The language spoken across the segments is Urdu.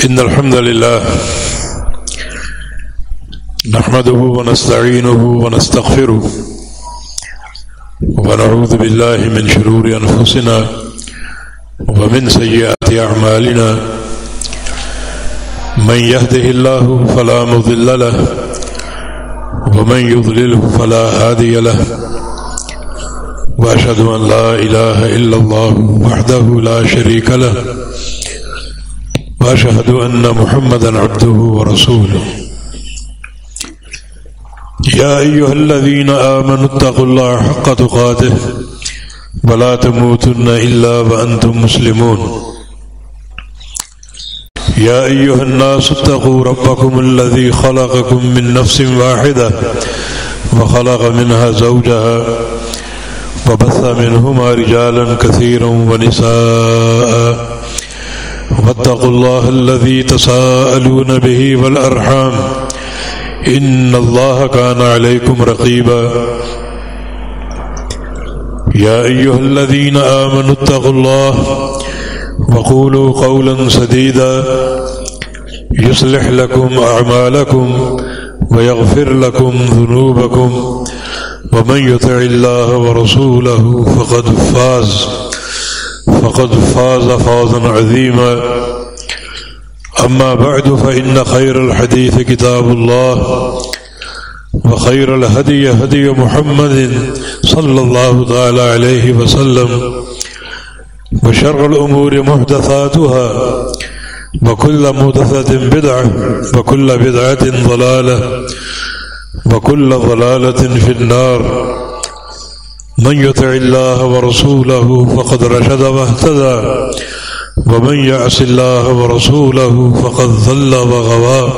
إن الحمد لله نحمده ونستعينه ونستغفره ونعوذ بالله من شرور أنفسنا ومن سيئات أعمالنا من يهده الله فلا مضل له ومن يضلله فلا هادي له وأشهد أن لا إله إلا الله وحده لا شريك له وأشهد أن محمدا عبده ورسوله يا أيها الذين آمنوا اتقوا الله حق تقاته ولا تموتن إلا وأنتم مسلمون يا أيها الناس اتقوا ربكم الذي خلقكم من نفس واحدة وخلق منها زوجها وبث منهما رجالا كثيرا ونساء واتقوا الله الذي تساءلون به والأرحام إن الله كان عليكم رقيبا يا أيها الذين آمنوا اتقوا الله وقولوا قولا سديدا يصلح لكم أعمالكم ويغفر لكم ذنوبكم ومن يطع الله ورسوله فقد فاز فوزا عظيما أما بعد فإن خير الحديث كتاب الله وخير الهدي هدي محمد صلى الله تعالى عليه وسلم وشر الأمور محدثاتها وكل محدثة بدعة وكل بدعة ضلالة وكل ضلالة في النار من يطع الله ورسوله فقد رشد واهتدى ومن يعص الله ورسوله فقد ضل وغوى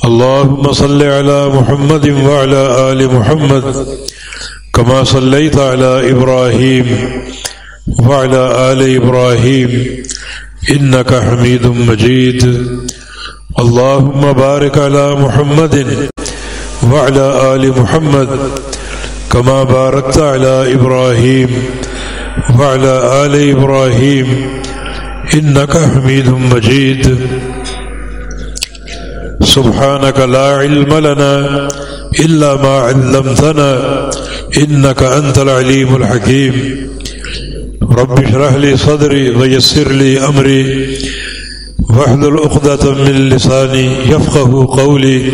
اللهم صل على محمد وعلى آل محمد كما صليت على إبراهيم وعلى آل إبراهيم إنك حميد مجيد اللهم بارك على محمد وعلى آل محمد كما باركت على إبراهيم وعلى آل إبراهيم إنك حميد مجيد سبحانك لا علم لنا إلا ما علمتنا إنك أنت العليم الحكيم رب اشرح لي صدري ويسر لي أمري واحلل عقدة من لساني يفقه قولي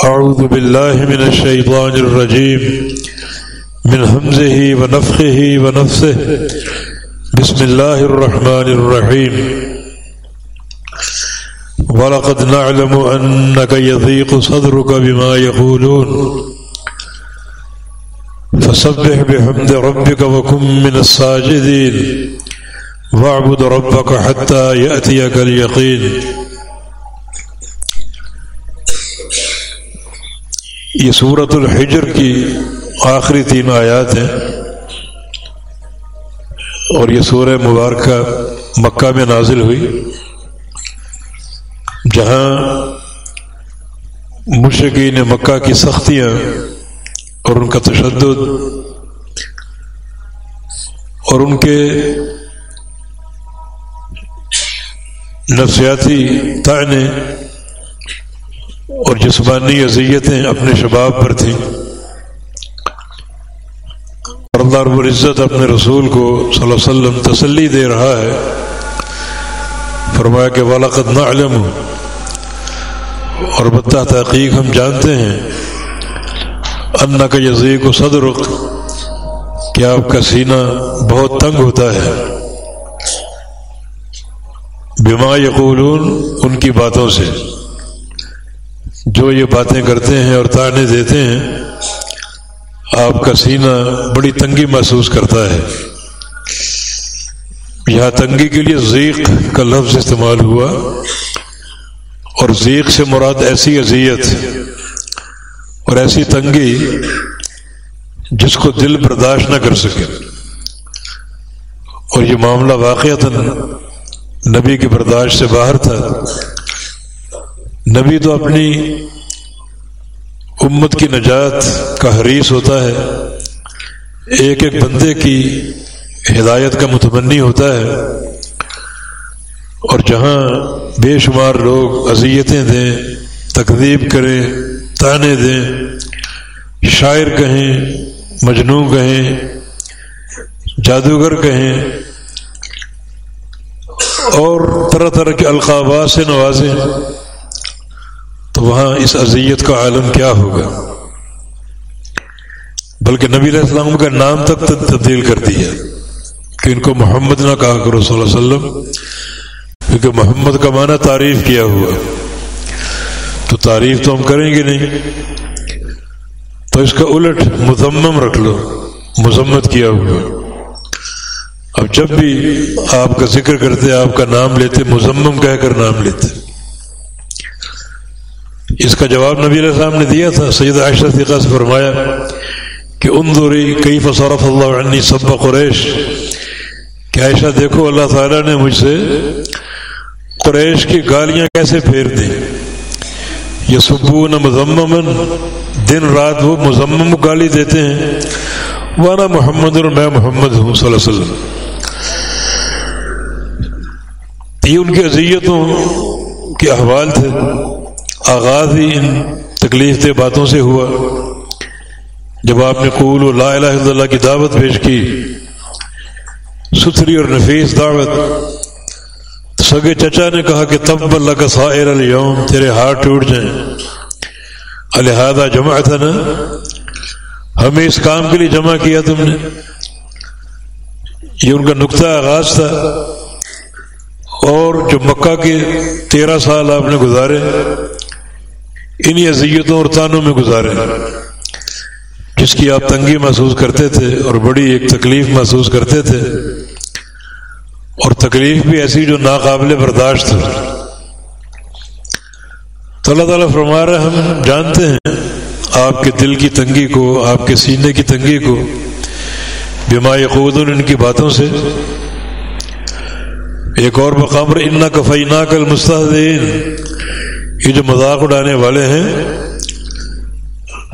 أعوذ بالله من الشيطان الرجيم من همزه ونفخه ونفثه بسم الله الرحمن الرحيم وَلَقَدْ نَعْلَمُ أَنَّكَ يَضِيقُ صَدْرُكَ بِمَا يَقُولُونَ فَسَبِّحْ بِحَمْدِ رَبِّكَ وَكُن مِّنَ السَّاجِدِينَ وَاعْبُدْ رَبَّكَ حَتَّى يَأْتِيَكَ الْيَقِينُ. یہ سورۃ الحجر کی آخری 3 آیات ہیں اور یہ سورہ مبارکہ مکہ میں نازل ہوئی، جہاں مشرکین مکہ کی سختیاں اور ان کا تشدد اور ان کے نفسیاتی طعنے اور جسمانی اذیتیں اپنے شباب پر تھیں، اور اللہ رب العزت اپنے رسول کو صلی اللہ علیہ وسلم تسلی دے رہا ہے، فرمایا کہ وَلَقَدْ نَعْلَمُ، اور بتا تحقیق ہم جانتے ہیں، أَنَّكَ يَضِيقُ صَدْرُكَ، کہ آپ کا سینہ بہت تنگ ہوتا ہے، بِمَا يَقُولُونَ، ان کی باتوں سے، جو یہ باتیں کرتے ہیں اور طعنے دیتے ہیں، آپ کا سینہ بڑی تنگی محسوس کرتا ہے۔ یہاں تنگی کے لیے ضیق کا لفظ استعمال ہوا، اور ضیق سے مراد ایسی اذیت اور ایسی تنگی جس کو دل برداشت نہ کر سکے، اور یہ معاملہ واقعتاً نبی کی برداشت سے باہر تھا۔ نبی تو اپنی امت کی نجات کا حریص ہوتا ہے، ایک ایک بندے کی ہدایت کا متمنی ہوتا ہے، اور جہاں بے شمار لوگ اذیتیں دیں، تکذیب کریں، طعنے دیں، شاعر کہیں، مجنون کہیں، جادوگر کہیں اور طرح طرح کے القابات سے نوازیں، تو وہاں اس اذیت کا عالم کیا ہوگا؟ بلکہ نبی علیہ السلام کا نام تک تبدیل کر دیا کہ ان کو محمد نہ کہا کرو صلی اللہ علیہ وسلم، کیونکہ محمد کا معنی تعریف کیا ہوا، تو تعریف تو ہم کریں گے نہیں، تو اس کا الٹ مذمم رکھ لو، مذمت کیا ہوا۔ اب جب بھی آپ کا ذکر کرتے، آپ کا نام لیتے، مذمم کہہ کر نام لیتے۔ اس کا جواب نبی علیہ السلام نے دیا تھا، سیدہ عائشہ صدیقہ سے فرمایا کہ انظری کیف صرف اللہ عنی سب قریش، کہ عائشہ دیکھو اللہ تعالیٰ نے مجھ سے قریش کی گالیاں کیسے پھیر دیں۔ یسبون مذممن، دن رات وہ مذمم گالی دیتے ہیں، وانا محمد اور میں محمد ہوں صلی اللہ علیہ وسلم۔ یہ ان کی اذیتوں کے احوال تھے۔ آغاز ہی ان تکلیف دہ باتوں سے ہوا جب آپ نے قول و لا الہ الا اللہ کی دعوت پیش کی، ستھری اور نفیس دعوت۔ سگے چچا نے کہا کہ تب لک سائر الیوم، تیرے ہاتھ ٹوٹ جائیں، الہذا جمعتنا، ہمیں اس کام کے لیے جمع کیا تم نے۔ یہ ان کا نقطہ آغاز تھا۔ اور جو مکہ کے 13 سال آپ نے گزارے انہی اذیتوں اور طعنوں میں گزارے، جس کی آپ تنگی محسوس کرتے تھے اور بڑی ایک تکلیف محسوس کرتے تھے، اور تکلیف بھی ایسی جو ناقابل برداشت ہے۔ تو اللہ تعالیٰ فرما رہا ہے ہم جانتے ہیں آپ کے دل کی تنگی کو، آپ کے سینے کی تنگی کو، بما یقولون، ان کی باتوں سے۔ ایک اور مقام پر انا کفیناک المستہزئین، یہ جو مذاق اڑانے والے ہیں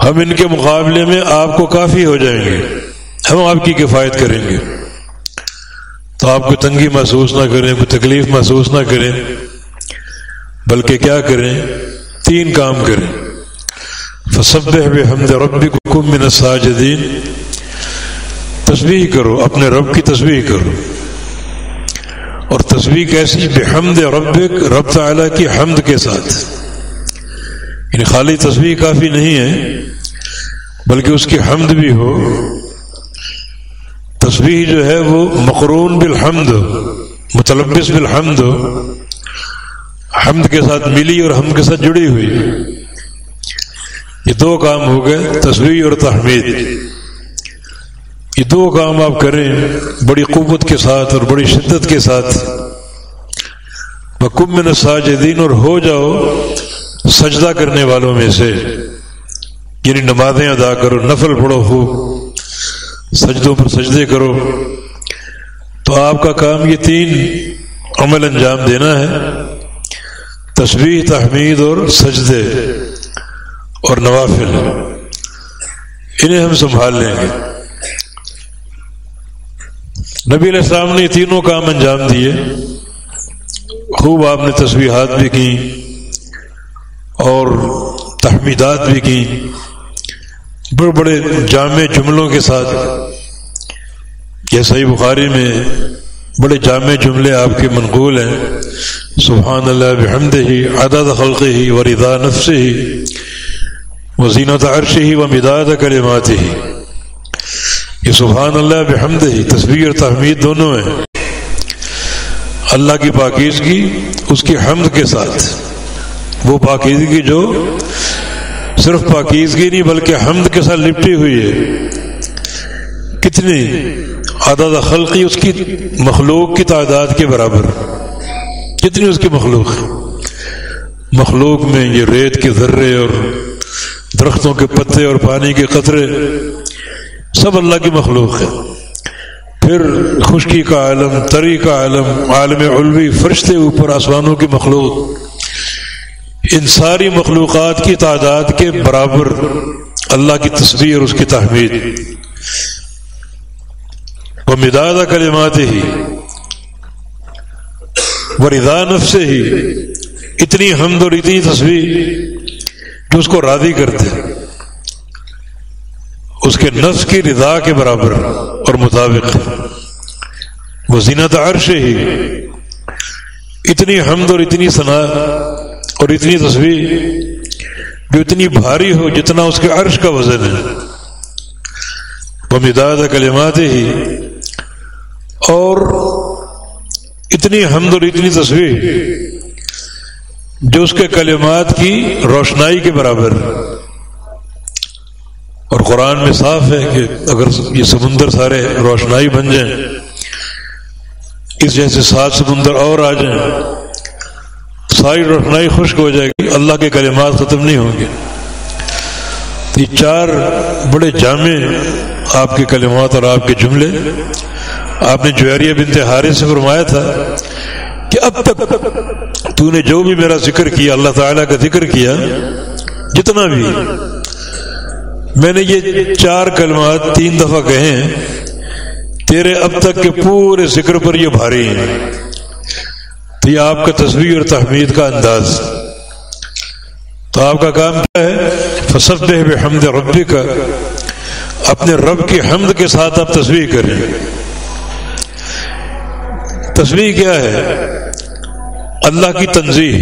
ہم ان کے مقابلے میں آپ کو کافی ہو جائیں گے، ہم آپ کی کفایت کریں گے۔ تو آپ کو تنگی محسوس نہ کریں، کوئی تکلیف محسوس نہ کریں، بلکہ کیا کریں؟ 3 کام کریں۔ فسبح بحمد ربک وکن من الساجدین، تسبیح کرو، اپنے رب کی تسبیح کرو۔ اور تسبیح کیسی؟ بحمد ربک، رب تعالیٰ کی حمد کے ساتھ۔ یعنی خالی تسبیح کافی نہیں ہے بلکہ اس کی حمد بھی ہو۔ تسبیح جو ہے وہ مقرون بالحمد، متلبس بالحمد، حمد کے ساتھ ملی اور حمد کے ساتھ جڑی ہوئی۔ یہ 2 کام ہو گئے، تسبیح اور تحمید۔ یہ 2 کام آپ کریں بڑی قوت کے ساتھ اور بڑی شدت کے ساتھ۔ وَكُن مِّنَ السَّاجِدِينَ، اور ہو جاؤ سجدہ کرنے والوں میں سے، یعنی نمازیں ادا کرو، نفل پڑھو، خوب سجدوں پر سجدے کرو۔ تو آپ کا کام یہ 3 عمل انجام دینا ہے، تسبیح، تحمید اور سجدے اور نوافل، انہیں ہم سنبھال لیں گے۔ نبی علیہ السلام نے یہ 3 کام انجام دیے۔ خوب آپ نے تسبیحات بھی کی اور تحمیدات بھی کی، بڑے بڑے جامع جملوں کے ساتھ۔ یہ صحیح بخاری میں بڑے جامع جملے آپ کے منقول ہیں، سبحان اللہ بحمدہ عدد خلقہ ورضا نفسہ وزینۃ عرشہ ومداد کلماتہ۔ یہ سبحان اللہ بحمدہ، تسبیح اور تحمید دونوں ہیں۔ اللہ کی پاکیزگی اس کی حمد کے ساتھ، وہ پاکیزگی جو صرف پاکیزگی نہیں بلکہ حمد کے ساتھ لپٹی ہوئی ہے۔ کتنی عدد خلقی، اس کی مخلوق کی تعداد کے برابر، کتنی اس کی مخلوق ہے۔ مخلوق میں یہ ریت کے ذرے اور درختوں کے پتے اور پانی کے قطرے سب اللہ کی مخلوق ہے۔ پھر خشکی کا عالم، تری کا عالم، عالم علوی، فرشتے اوپر، آسمانوں کی مخلوق، ان ساری مخلوقات کی تعداد کے برابر اللہ کی تسبیح اور اس کی تحمید۔ ومداد کلماتہ، ورضا نفس ہی، اتنی حمد اور اتنی تسبیح جو اس کو راضی کرتے، اس کے نفس کی رضا کے برابر اور مطابق. وہ زینت عرش ہی، اتنی حمد اور اتنی ثنا اور اتنی تسبیح جو اتنی بھاری ہو جتنا اس کے عرش کا وزن ہے. ومداد کلمات ہی، اور اتنی حمد اور اتنی تسبیح جو اس کے کلمات کی روشنائی کے برابر. اور قرآن میں صاف ہے کہ اگر یہ سمندر سارے روشنائی بن جائیں، اس جیسے 7 سمندر اور آ جائیں، ساری روشنائی خشک ہو جائے گی، اللہ کے کلمات ختم نہیں ہوں گے. یہ 4 بڑے جامع آپ کے کلمات اور آپ کے جملے. آپ نے جویریہ بنت حارث سے فرمایا تھا کہ اب تک تو نے جو بھی میرا ذکر کیا، اللہ تعالیٰ کا ذکر کیا، جتنا بھی میں نے یہ 4 کلمات 3 دفعہ کہے ہیں، تیرے اب تک کے پورے ذکر پر یہ بھاری ہیں. تو یہ آپ کا تسبیح اور تحمید کا انداز. تو آپ کا کام کیا ہے؟ فسبح بحمد ربک، اپنے رب کی حمد کے ساتھ آپ تسبیح کریں. تسبیح کیا ہے؟ اللہ کی تنزیح،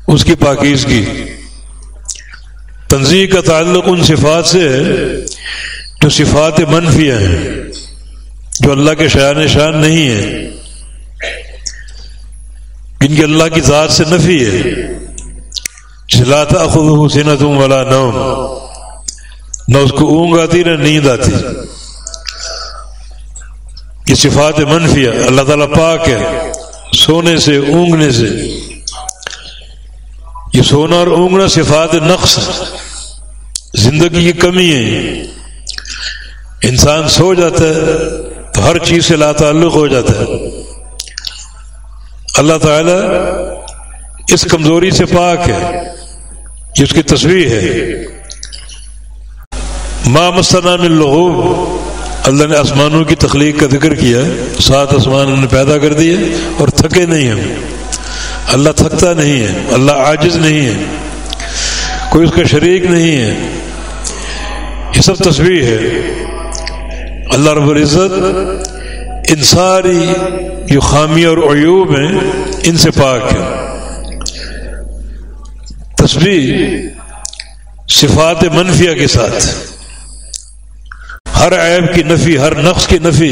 اس کی پاکیزگی. تنزیح کا تعلق ان صفات سے ہے جو صفات منفیہ ہیں، جو اللہ کے شان شان نہیں ہیں، جن کی اللہ کی ذات سے نفی ہے. لا تأخذہ سنۃ ولا نوم، نہ اس کو اونگ آتی نہ نیند آتی. یہ صفات منفیہ. اللہ تعالیٰ پاک ہے سونے سے، اونگنے سے. یہ سونا اور اونگنا صفات نقص، زندگی کی کمی ہے. انسان سو جاتا ہے تو ہر چیز سے لا تعلق ہو جاتا ہے. اللہ تعالیٰ اس کمزوری سے پاک ہے، یہ اس کی تسبیح ہے. ما مسنا من لغوب، اللہ نے آسمانوں کی تخلیق کا ذکر کیا. 7 آسمان انہوں نے پیدا کر دیے اور تھکے نہیں ہم. اللہ تھکتا نہیں ہے، اللہ عاجز نہیں ہے، کوئی اس کا شریک نہیں ہے. یہ سب تسبیح ہے. اللہ رب العزت ان ساری جو خامیاں اور عیوب ہیں ان سے پاک ہے. تسبیح صفات منفیہ کے ساتھ، ہر عیب کی نفی، ہر نقص کی نفی.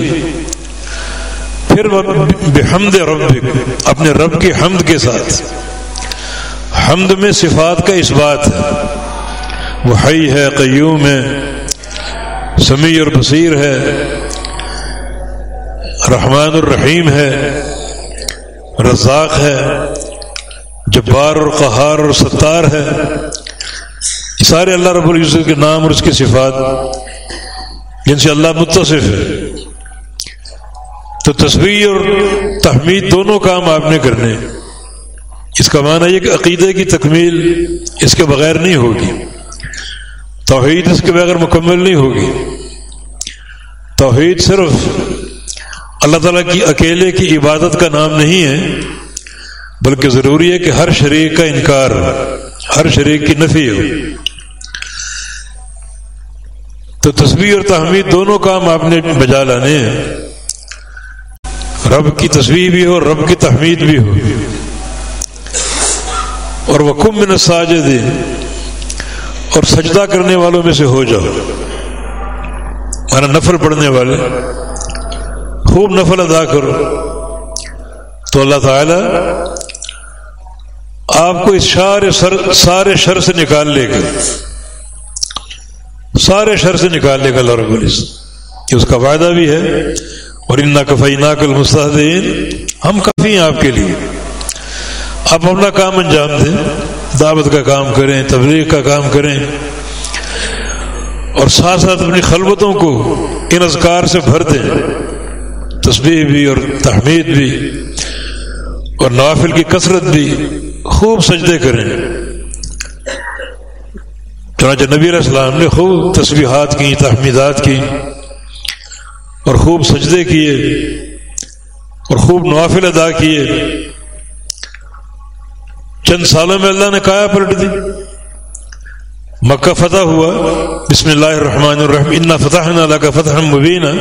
پھر بحمد ربک، اپنے رب کی حمد کے ساتھ. حمد میں صفات کا اثبات ہے. وہ حی ہے، قیوم ہے، سمیع اور بصیر ہے، رحمان الرحیم ہے، رزاق ہے، جبار اور قہار اور ستار ہے. یہ سارے اللہ رب العزت کے نام اور اس کی صفات جن سے اللہ متصف ہے. تو تسبیح اور تحمید دونوں کام آپ نے کرنے. اس کا معنی یہ کہ عقیدے کی تکمیل اس کے بغیر نہیں ہوگی، توحید اس کے بغیر مکمل نہیں ہوگی. توحید صرف اللہ تعالیٰ کی اکیلے کی عبادت کا نام نہیں ہے، بلکہ ضروری ہے کہ ہر شریک کا انکار، ہر شریک کی نفی ہو. تو تسبیح اور تحمید دونوں کام آپ نے بجا لانے ہیں. رب کی تسبیح بھی ہو، رب کی تحمید بھی ہو. اور وَقُم مِّنَ السَّاجِدِينَ، اور سجدہ کرنے والوں میں سے ہو جاؤ. مانا نفل پڑھنے والے، خوب نفل ادا کرو تو اللہ تعالی آپ کو اس سارے شر سے نکال لے گا. سارے شر سے نکال لے گا اللہ رب العزت، کہ اس کا وعدہ بھی ہے. اور اِنَّا كَفَيْنَاكَ الْمُسْتَهْزِئِينَ، ہم کافی ہیں آپ کے لیے. آپ اپنا کام انجام دیں، دعوت کا کام کریں، تبلیغ کا کام کریں، اور ساتھ ساتھ اپنی خلوتوں کو ان اذکار سے بھر دیں. تسبیح بھی اور تحمید بھی اور نوافل کی کثرت بھی. خوب سجدے کریں. چنانچہ نبی علیہ السلام نے خوب تسبیحات کی، تحمیدات کی اور خوب سجدے کیے. اور خوب نوافل ادا کیے. چند سالوں میں اللہ نے کایا پلٹ دی. مکہ فتح ہوا. بسم اللہ الرحمن الرحیم انا فتحنا لک فتحا مبینا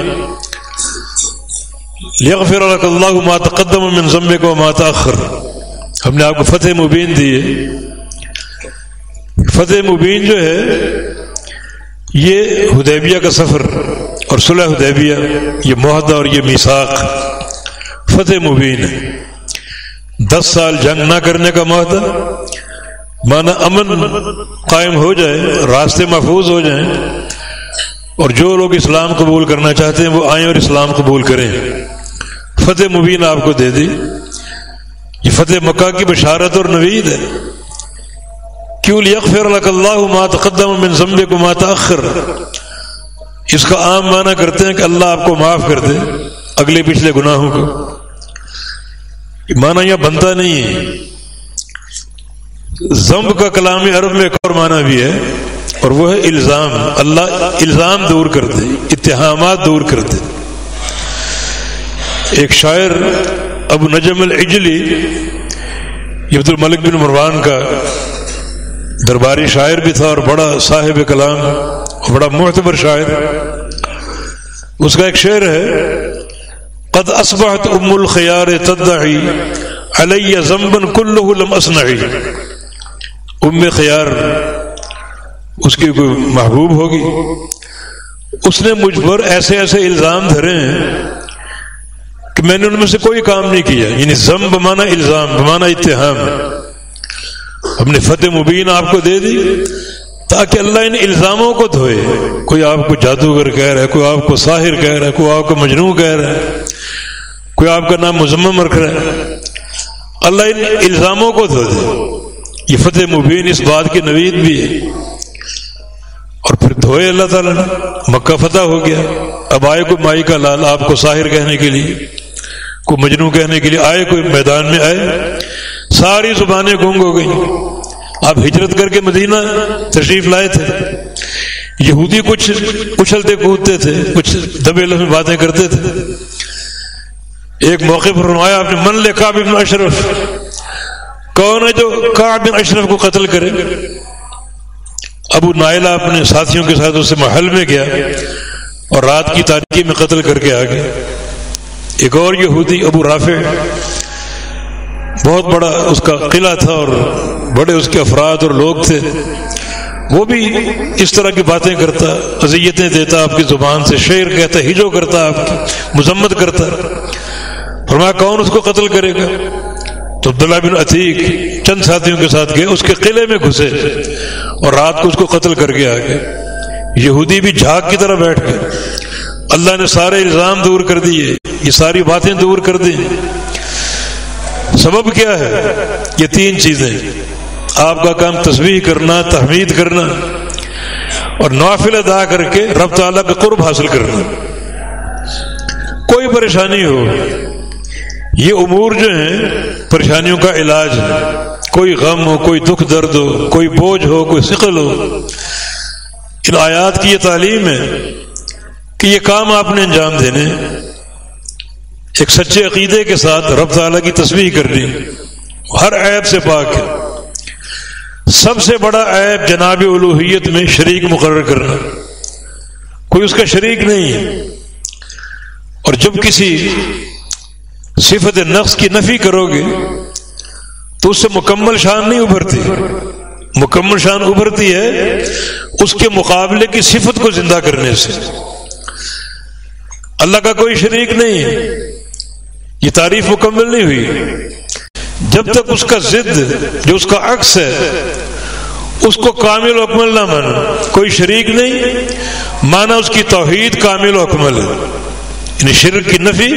لیغفر لک اللہ ما تقدم من ذنبک وما تأخر. ہم نے آپ کو فتح مبین دی ہے. فتح مبین جو ہے یہ حدیبیہ کا سفر اور صلح حدیبیہ، یہ معاہدہ اور یہ میثاق فتح مبین ہے. 10 سال جنگ نہ کرنے کا معاہدہ، مانا امن قائم ہو جائے، راستے محفوظ ہو جائیں، اور جو لوگ اسلام قبول کرنا چاہتے ہیں وہ آئیں اور اسلام قبول کریں. فتح مبین آپ کو دے دی. یہ فتح مکہ کی بشارت اور نوید ہے. کیوں؟ لیغفر لک اللہ ما تقدم من ذنبک وما تأخر. اس کا عام معنی کرتے ہیں کہ اللہ آپ کو معاف کر دے اگلے پچھلے گناہوں کو. معنی یہ بنتا نہیں ہے. ذنب کا کلام عرب میں ایک اور معنی بھی ہے، اور وہ ہے الزام. اللہ الزام دور کر دے، اتہامات دور کر دے. ایک شاعر ابو نجم العجلی، یہ عبد الملک بن مروان کا درباری شاعر بھی تھا اور بڑا صاحب کلام اور بڑا معتبر شاعر. اس کا ایک شعر ہے: قد اصبحت ام الخيار تدعي علی ذنبا كله لم اصنعی. ام خیار اس کی کوئی محبوب ہوگی، اس نے مجھ پر ایسے ایسے الزام دھرے ہیں کہ میں نے ان میں سے کوئی کام نہیں کیا. یعنی ذنب بمانا الزام، بمانا اتہام. ہم نے فتح مبین آپ کو دے دی تاکہ اللہ ان الزاموں کو دھوئے. کوئی آپ کو جادوگر کہہ رہا ہے، کوئی آپ کو ساحر کہہ رہا ہے، کوئی آپ کو مجنون کہہ رہا ہے، کوئی آپ کا نام مذمم رکھ رہا ہے. اللہ ان الزاموں کو دھو دے. یہ فتح مبین اس بات کی نوید بھی ہے. اور پھر دھوئے اللہ تعالیٰ نے. مکہ فتح ہو گیا. اب آئے کوئی مائی کا لال آپ کو ساحر کہنے کے لیے، کوئی مجنون کہنے کے لیے آئے، کوئی میدان میں آئے، ساری زبانیں گنگ ہو گئیں. آپ ہجرت کر کے مدینہ تشریف لائے تھے. یہودی کچھ اچھلتے کودتے تھے، کچھ دبے لفظ میں باتیں کرتے تھے. ایک موقع پر فرمایا آپ نے: من لے کعب بن اشرف، کون ہے جو کعب بن اشرف کو قتل کرے؟ ابو نائلہ اپنے ساتھیوں کے ساتھ اسے محل میں گیا اور رات کی تاریکی میں قتل کر کے آ گیا. ایک اور یہودی ابو رافع، بہت بڑا اس کا قلعہ تھا اور بڑے اس کے افراد اور لوگ تھے، وہ بھی اس طرح کی باتیں کرتا، اذیتیں دیتا، آپ کی زبان سے شعر کہتا، ہجو کرتا، آپ کی مذمت کرتا. فرمایا کون اس کو قتل کرے گا؟ تو عبداللہ بن عتیق چند ساتھیوں کے ساتھ گئے، اس کے قلعے میں گھسے اور رات کو اس کو قتل کر کے آ گئے. یہودی بھی جھاگ کی طرح بیٹھ گئے. اللہ نے سارے الزام دور کر دیے، یہ ساری باتیں دور کر دی. سبب کیا ہے؟ یہ 3 چیزیں. آپ کا کام تسبیح کرنا، تحمید کرنا اور نوافل ادا کر کے رب تعالیٰ کا قرب حاصل کرنا. کوئی پریشانی ہو، یہ امور جو ہیں پریشانیوں کا علاج ہے. کوئی غم ہو، کوئی دکھ درد ہو، کوئی بوجھ ہو، کوئی ثقل ہو، ان آیات کی یہ تعلیم ہے کہ یہ کام آپ نے انجام دینے ایک سچے عقیدے کے ساتھ رب تعالیٰ کی تسبیح کرنی، ہر عیب سے پاک ہے. سب سے بڑا عیب جناب الوہیت میں شریک مقرر کرنا، کوئی اس کا شریک نہیں ہے. اور جب کسی صفت نقص کی نفی کرو گے تو اس سے مکمل شان نہیں ابھرتی. مکمل شان ابھرتی ہے اس کے مقابلے کی صفت کو زندہ کرنے سے. اللہ کا کوئی شریک نہیں ہے، یہ تعریف مکمل نہیں ہوئی جب تک اس کا ضد جو اس کا عکس ہے اس کو کامل و اکمل نہ مانا. کوئی شریک نہیں مانا اس کی توحید کامل و اکمل ہے. یعنی شرک کی نفی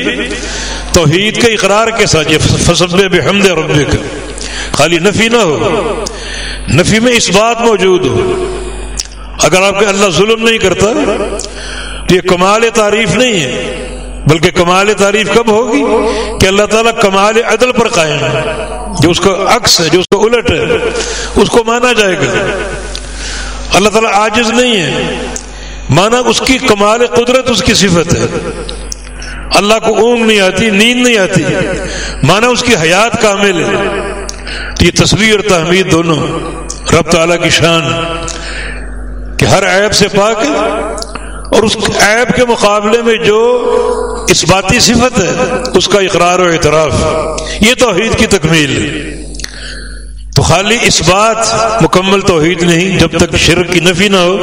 توحید کے اقرار کے ساتھ، فسبح بحمد ربک، خالی نفی نہ ہو، نفی میں اس بات موجود ہو. اگر آپ کے اللہ ظلم نہیں کرتا تو یہ کمال تعریف نہیں ہے، بلکہ کمال تعریف کب ہوگی کہ اللہ تعالیٰ کمال عدل پر قائم ہے. جو اس کا عکس ہے، جو اس کا الٹ ہے، اس کو مانا جائے گا. اللہ تعالیٰ عاجز نہیں ہے، مانا اس کی کمال قدرت اس کی صفت ہے. اللہ کو اونگ نہیں آتی، نیند نہیں آتی، مانا اس کی حیات کامل ہے. تو یہ تسبیح اور تحمید دونوں رب تعالیٰ کی شان کہ ہر عیب سے پاک ہے، اور اس عیب کے مقابلے میں جو اثباتی صفت ہے اس کا اقرار و اعتراف، یہ توحید کی تکمیل ہے. تو خالی اثبات مکمل توحید نہیں جب تک شرک کی نفی نہ ہو،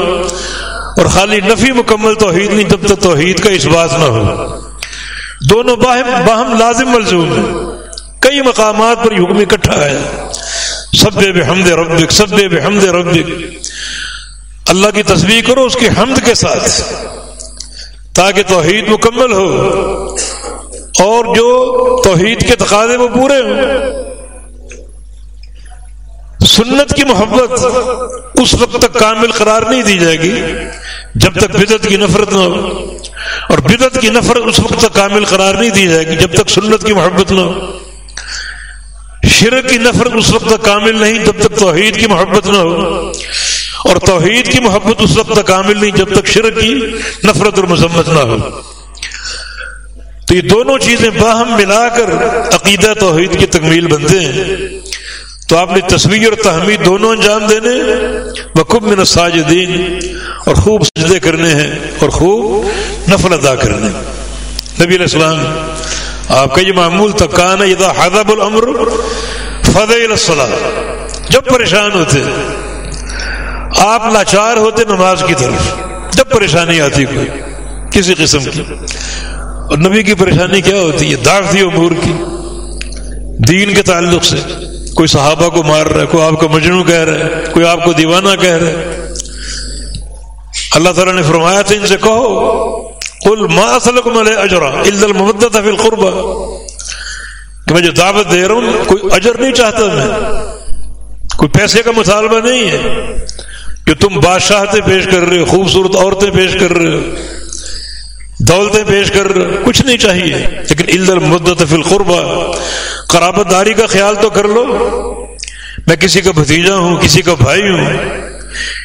اور خالی نفی مکمل توحید نہیں جب تک توحید کا اثبات نہ ہو. دونوں باہم لازم ملزوم ہیں. کئی مقامات پر حکم اکٹھا ہے، سبح بحمد ربک، سبح بحمد ربک، اللہ کی تسبیح کرو اس کی حمد کے ساتھ تاکہ توحید مکمل ہو اور جو توحید کے تقاضے وہ پورے ہوں. سنت کی محبت اس وقت تک کامل قرار نہیں دی جائے گی جب تک بدعت کی نفرت نہ ہو، اور بدعت کی نفرت اس وقت تک کامل قرار نہیں دی جائے گی جب تک سنت کی محبت نہ ہو. شرک کی نفرت اس وقت تک کامل نہیں جب تک توحید کی محبت نہ ہو، اور توحید کی محبت اس وقت تک کامل نہیں جب تک شرک کی نفرت اور مذمت نہ ہو. تو یہ دونوں چیزیں باہم ملا کر عقیدہ توحید کی تکمیل بنتے ہیں. تو آپ نے تسبیح اور تحمید دونوں انجام دینے، وَكُن مِّنَ السَّاجِدِينَ، اور خوب سجدے کرنے ہیں اور خوب نفل ادا کرنے. نبی علیہ السلام آپ کا یہ معمول تھا، کان اذا حضب الامر فزع الى الصلاۃ، جب پریشان ہوتے آپ لاچار ہوتے نماز کی طرف، جب پریشانی آتی کوئی کسی قسم کی. اور نبی کی پریشانی کیا ہوتی ہے؟ دعوتی امور کی، دین کے تعلق سے. کوئی صحابہ کو مار رہا ہے، کوئی آپ کو مجنون کہہ رہا ہے، کوئی آپ کو دیوانہ کہہ رہا ہے. اللہ تعالیٰ نے فرمایا تھا ان سے کہو قل ما اسألکم علیہ اجرا الا المودۃ فی القربى، کہ میں جو دعوت دے رہا ہوں کوئی اجر نہیں چاہتا، میں کوئی پیسے کا مطالبہ نہیں ہے. جو تم بادشاہتیں پیش کر رہے ہو، خوبصورت عورتیں پیش کر رہے ہو، دولتیں پیش کر رہے ہو، کچھ نہیں چاہیے، لیکن الا المودۃ فی القربى، قرابت داری کا خیال تو کر لو. میں کسی کا بھتیجا ہوں، کسی کا بھائی ہوں،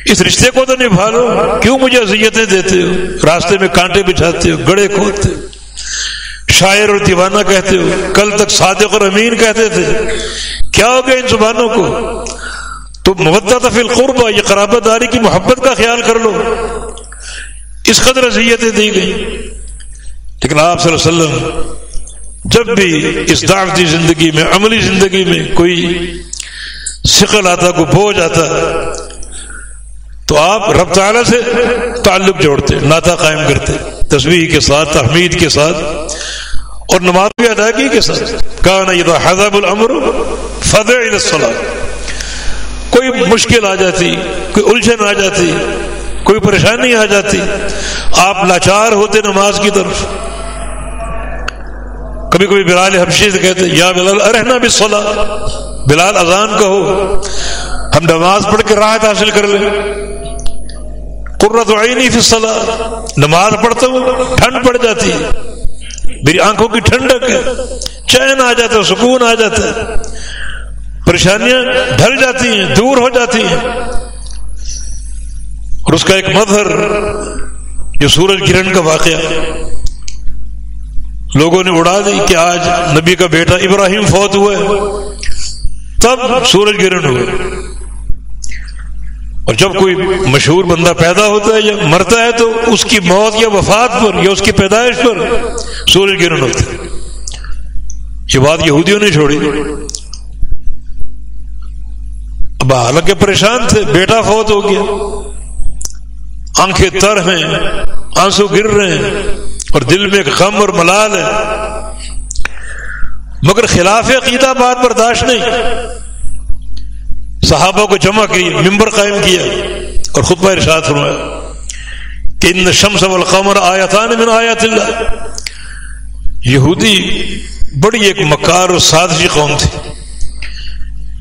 اس رشتے کو تو نبھا لو. کیوں مجھے اذیتیں دیتے ہو، راستے میں کانٹے بچھاتے ہو، گڑے کھودتے ہو، شاعر اور دیوانہ کہتے ہو، کل تک صادق اور امین کہتے تھے، کیا ہو گیا ان زبانوں کو؟ تو مودۃ فی القربى، یہ قرابت داری کی محبت کا خیال کر لو. اس قدر اذیتیں دی گئی. لیکن آپ صلی اللہ علیہ وسلم جب بھی اس دعوتی زندگی میں، عملی زندگی میں کوئی ثقل آتا، کوئی بوجھ آتا، تو آپ رب تعالیٰ سے تعلق جوڑتے، ناطہ قائم کرتے، تسبیح کے ساتھ، تحمید کے ساتھ، اور نماز کی ادائیگی کے ساتھ. کان اذا حضب الامر فزع الى الصلاۃ. کوئی مشکل آ جاتی، کوئی الجھن آ جاتی، کوئی پریشانی آ جاتی، آپ لاچار ہوتے نماز کی طرف. کبھی کبھی بلال حبشی سے کہتے یا بلال ارحنا بالصلاۃ، بلال اذان کہو ہم نماز پڑھ کے راحت حاصل کر لیں. قرۃ عینی فی الصلاۃ، نماز پڑھتا ہوں ٹھنڈ پڑ جاتی ہے، میری آنکھوں کی ٹھنڈک ہے، چین آ جاتا ہے، سکون آ جاتا ہے، پریشانیاں ڈھل جاتی ہیں، دور ہو جاتی ہیں. اور اس کا ایک مظہر جو سورج گرہن کا واقعہ لوگوں نے اڑا دی کہ آج نبی کا بیٹا ابراہیم فوت ہوئے، تب سورج گرہن ہوئے. اور جب کوئی مشہور بندہ پیدا ہوتا ہے یا مرتا ہے تو اس کی موت یا وفات پر یا اس کی پیدائش پر سورج گرہن ہوتا ہے. یہ بات یہودیوں نے چھوڑی. اب حالانکہ پریشان تھے، بیٹا فوت ہو گیا، آنکھیں تر ہیں، آنسو گر رہے ہیں، اور دل میں ایک غم اور ملال ہے، مگر خلاف عقیدہ بات برداشت نہیں. صحابہ کو جمع کیا، ممبر قائم کیا اور خطبہ ارشاد فرمایا کہ ان الشمس والقمر آیتان من آیات اللہ. یہودی بڑی ایک مکار اور سازشی قوم تھی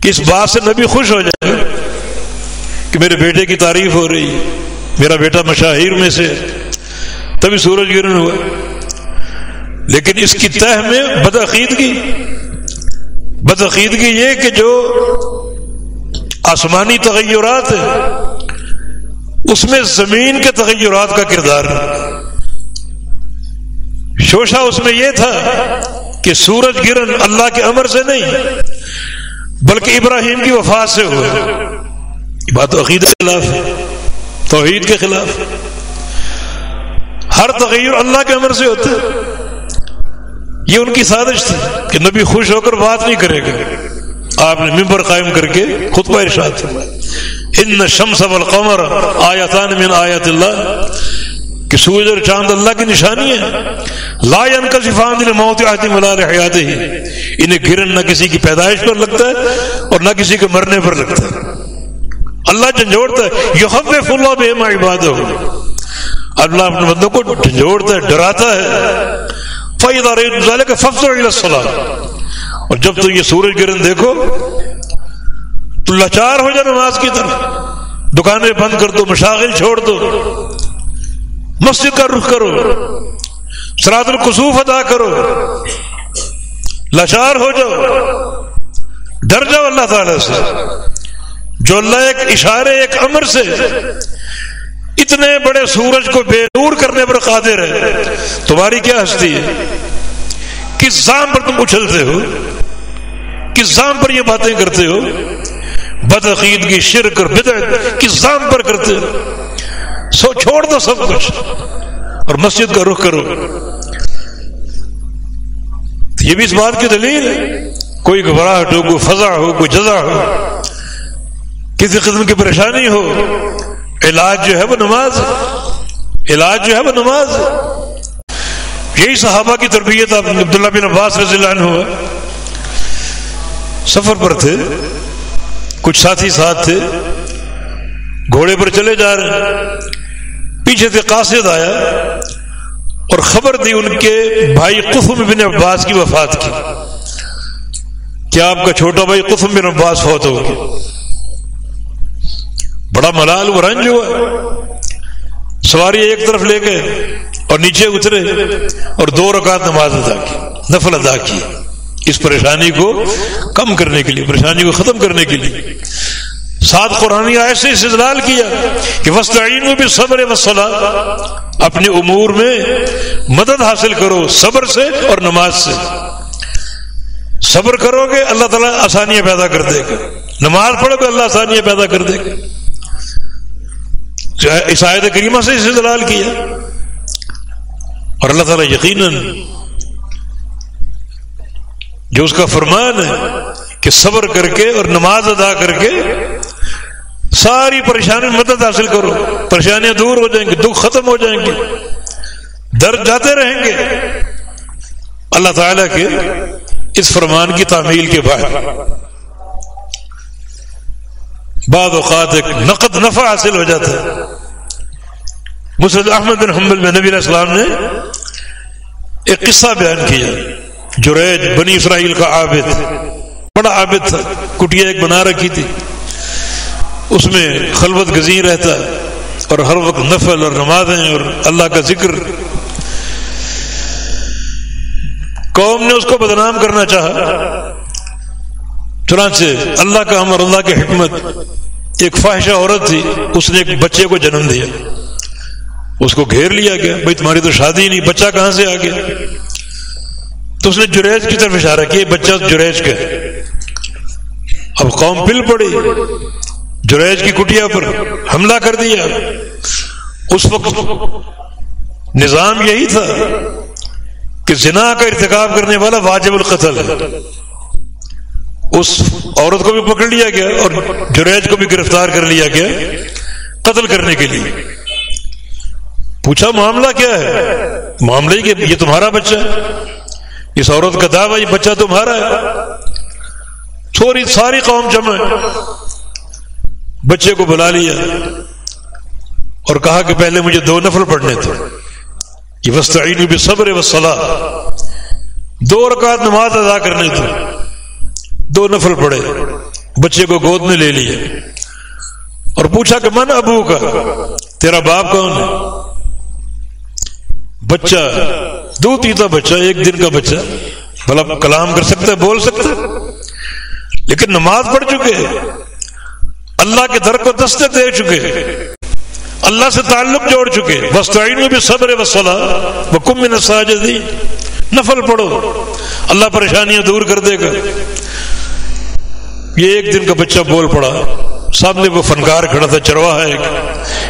کہ اس بات سے نبی خوش ہو جائے کہ میرے بیٹے کی تعریف ہو رہی، میرا بیٹا مشاہیر میں سے، تبھی سورج گرہن ہوا. لیکن اس کی تہ میں بدعقیدگی یہ کہ جو آسمانی تغیرات ہیں اس میں زمین کے تغیرات کا کردار ہے. شوشہ اس میں یہ تھا کہ سورج گرن اللہ کے امر سے نہیں بلکہ ابراہیم کی وفات سے ہوا. یہ بات تو عقیدے کے خلاف ہے، توحید کے خلاف. ہر تغیر اللہ کے امر سے ہوتا ہے. یہ ان کی سازش تھی کہ نبی خوش ہو کر بات نہیں کرے گا. آپ نے ممبر قائم کر کے خطبہ ارشاد فرمایا ان الشمس والقمر آیتان من آیات اللہ، کہ سورج اور چاند اللہ کی نشانی ہے. لا ينکسفان للموت احد ولا لحیاتہ، انہیں گرن نہ کسی کی پیدائش پر لگتا ہے اور نہ کسی کے مرنے پر لگتا ہے. اللہ جھنجھوڑتا ہے. یخوف اللہ بہم عبادہ، اللہ اپنے بندوں کو جھنجھوڑتا ہے، ڈراتا ہے. فَإِذَا رَأَيْتُمْ ذَلِكَ فَافْزُعُوا إِلَى الصَّلَاةِ، اور جب تم یہ سورج گرہن دیکھو تو لاچار ہو جا نماز کی طرف. دکانیں بند کر دو، مشاغل چھوڑ دو، مسجد کا رخ کرو، صلاۃ الکسوف ادا کرو، لاچار ہو جاؤ، ڈر جاؤ اللہ تعالی سے. جو اللہ ایک اشارے، ایک امر سے اتنے بڑے سورج کو بے نور کرنے پر قادر ہے، تمہاری کیا ہستی ہے؟ کس ذام پر تم اچھلتے ہو؟ کس ذام پر یہ باتیں کرتے ہو؟ بدعقیدگی، شرک اور بدعت کس ذام پر کرتے ہو؟ سو چھوڑ دو سب کچھ اور مسجد کا رخ کرو. یہ بھی اس بات کی دلیل ہے. کوئی گھبراہٹ ہو، کوئی فزع ہو، کوئی جزع ہو، کسی قسم کی پریشانی ہو، علاج جو ہے وہ نماز، علاج جو ہے وہ نماز. یہی صحابہ کی تربیت. عبداللہ بن عباس رضی اللہ عنہ سفر پر تھے، کچھ ساتھی ساتھ تھے، گھوڑے پر چلے جا رہے ہیں. پیچھے سے قاصد آیا اور خبر دی ان کے بھائی قثم بن عباس کی وفات کی، کہ آپ کا چھوٹا بھائی قثم بن عباس فوت ہو گیا. بڑا ملال و رنج ہوا. سواری ایک طرف لے گئے اور نیچے اترے اور 2 رکعت نماز ادا کی، نفل ادا کی، اس پریشانی کو کم کرنے کے لیے، پریشانی کو ختم کرنے کے لیے. ساتھ قرآنی آیت سے استدلال کیا کہ وَاسْتَعِینُوا بِالصَّبْرِ وَالصَّلَاةِ، اپنے امور میں مدد حاصل کرو صبر سے اور نماز سے. صبر کرو گے اللہ تعالیٰ آسانیاں پیدا کر دے گا، نماز پڑھو گے اللہ آسانیاں پیدا کر دے گا. اس آیت کریمہ سے استدلال کیا. اور اللہ تعالیٰ یقیناً جو اس کا فرمان ہے کہ صبر کر کے اور نماز ادا کر کے ساری پریشانی میں مدد حاصل کرو، پریشانیاں دور ہو جائیں گی، دکھ ختم ہو جائیں گے، درد جاتے رہیں گے اللہ تعالیٰ کے اس فرمان کی تعمیل کے بعد. بعض اوقات ایک نقد نفع حاصل ہو جاتا ہے. مسند احمد بن حنبل میں نبی علیہ السلام نے ایک قصہ بیان کیا. جریج بنی اسرائیل کا عابد، بڑا عابد تھا، کٹیا ایک بنا رکھی تھی، اس میں خلوت گزین رہتا اور ہر وقت نفل اور نمازیں اور اللہ کا ذکر. قوم نے اس کو بدنام کرنا چاہا، چنانچہ اللہ کا امر، اللہ کی حکمت، ایک فاحشہ عورت تھی، اس نے ایک بچے کو جنم دیا. اس کو گھیر لیا گیا، بھائی تمہاری تو شادی نہیں، بچہ کہاں سے آ گیا؟ تو اس نے جریج کی طرف اشارہ کیا، بچہ جریج کا. اب قوم پل پڑی، جریج کی کٹیا پر حملہ کر دیا. اس وقت نظام یہی تھا کہ زنا کا ارتکاب کرنے والا واجب القتل ہے. اس عورت کو بھی پکڑ لیا گیا اور جریج کو بھی گرفتار کر لیا گیا قتل کرنے کے لیے. پوچھا معاملہ کیا ہے؟ معاملہ ہی کہ یہ تمہارا بچہ ہے، اس عورت کا دعویٰ یہ بچہ تمہارا ہے. تھوڑی ساری قوم جمع، بچے کو بلا لیا اور کہا کہ پہلے مجھے 2 نفل پڑھنے تھے. یہ وَاسْتَعِینُوا بِالصَّبْرِ وَالصَّلَاةِ، 2 رکعت نماز ادا کرنے تھے. 2 نفل پڑھے، بچے کو گود میں لے لیا اور پوچھا کہ من ابو کا، تیرا باپ کون ہے؟ بچہ دودھ پیتا بچہ، 1 دن کا بچہ، بھلا کلام کر سکتا ہے، بول سکتا ہے، لیکن نماز پڑھ چکے، اللہ کے در کو دستک دے چکے. اللہ سے تعلق جوڑ چکے. واستعینوا بالصبر والصلاۃ وکن من الساجدین. نفل پڑھو, اللہ پریشانیاں دور کر دے گا. یہ ایک دن کا بچہ بول پڑا, سامنے وہ فنکار کھڑا تھا, چرواہا ہے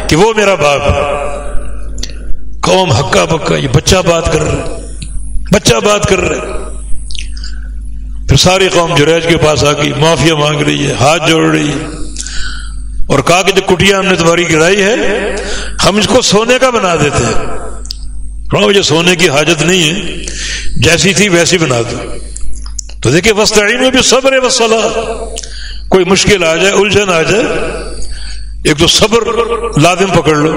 کہ وہ میرا باپ ہے. قوم ہکا بکا, یہ بچہ بات کر رہا, بچہ بات کر رہا. پھر ساری قوم جریج کے پاس آ گئی, معافیا مانگ رہی ہے, ہاتھ جوڑ رہی ہے, اور کہا کہ جو کٹیا ہم نے تمہاری گرائی ہے ہم اس کو سونے کا بنا دیتے ہیں. مجھے سونے کی حاجت نہیں ہے, جیسی تھی ویسی بنا دو. تو دیکھیں واستعینوا بالصبر والصلاۃ. کوئی مشکل آ جائے, الجھن آ جائے, ایک تو صبر لازم پکڑ لو,